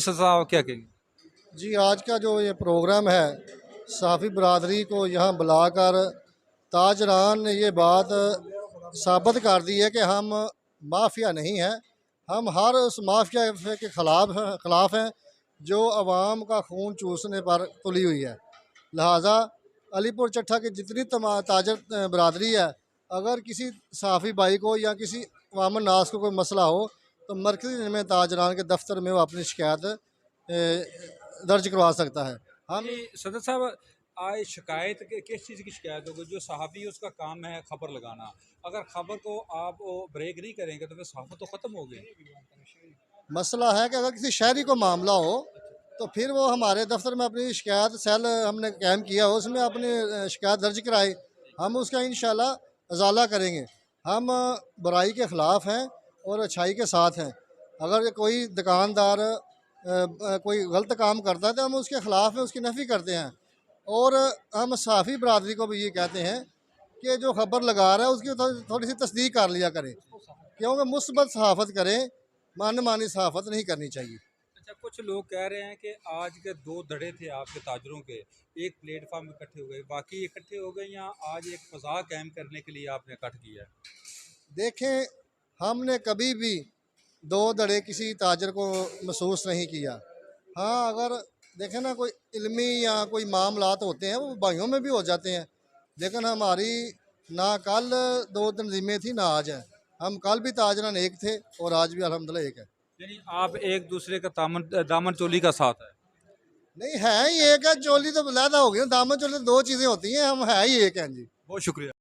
साहब क्या कहेंगे? जी, आज का जो ये प्रोग्राम है, सहाफ़ी बरादरी को यहाँ बुलाकर ताजरान ने ये बात साबित कर दी है कि हम माफिया नहीं हैं। हम हर उस माफिया के खिलाफ हैं जो आवाम का खून चूसने पर तुली हुई है। लिहाजा अलीपुर चट्ठा की जितनी ताजर बरादरी है, अगर किसी सहाफ़ी भाई को या किसी अवाम नास को कोई मसला हो तो मरकज़ी में ताजरान के दफ्तर में वो अपनी शिकायत दर्ज करवा सकता है। हम सदर साहब, आज शिकायत के किस चीज़ की शिकायत होगी? जो सहाफ़ी है उसका काम है खबर लगाना। अगर खबर को आप वो ब्रेक नहीं करेंगे तो फिर सहाफ़त तो ख़त्म हो गई। मसला है कि अगर किसी शहरी को मामला हो तो फिर वो हमारे दफ्तर में अपनी शिकायत सेल हमने कायम किया हो, उसमें अपनी शिकायत दर्ज कराए। हम उसका इंशाल्लाह अजाला करेंगे। हम बुराई के ख़िलाफ़ हैं और अच्छाई के साथ हैं। अगर कोई दुकानदार कोई गलत काम करता है तो हम उसके ख़िलाफ़ में उसकी नफ़ी करते हैं। और हम सहाफ़ी बरादरी को भी ये कहते हैं कि जो खबर लगा रहा है उसकी थोड़ी सी तस्दीक कर लिया करें, क्योंकि मुस्बत सहाफ़त करें, मनमानी सहाफ़त नहीं करनी चाहिए। अच्छा, कुछ लोग कह रहे हैं कि आज के दो धड़े थे आपके ताजरों के, एक प्लेटफार्म में इकट्ठे हो गए, बाकी इकट्ठे हो गए या आज एक फ़ज़ा कायम करने के लिए आपने इकट्ठ किया है? देखें, हमने कभी भी दो धड़े किसी ताजर को महसूस नहीं किया। हाँ, अगर देखें ना, कोई इल्मी या कोई मामलात होते हैं वो भाइयों में भी हो जाते हैं, लेकिन हमारी ना कल दो तंजीमें थी ना आज है। हम कल भी ताजरन एक थे और आज भी अल्हम्दुलिल्लाह एक है। यानी आप एक दूसरे का दामन चोली का साथ है। नहीं, है ही एक है। चोली तो लहदा हो गई, दामन चोली तो दो चीज़ें होती हैं, हम है ही एक हैं जी। बहुत शुक्रिया।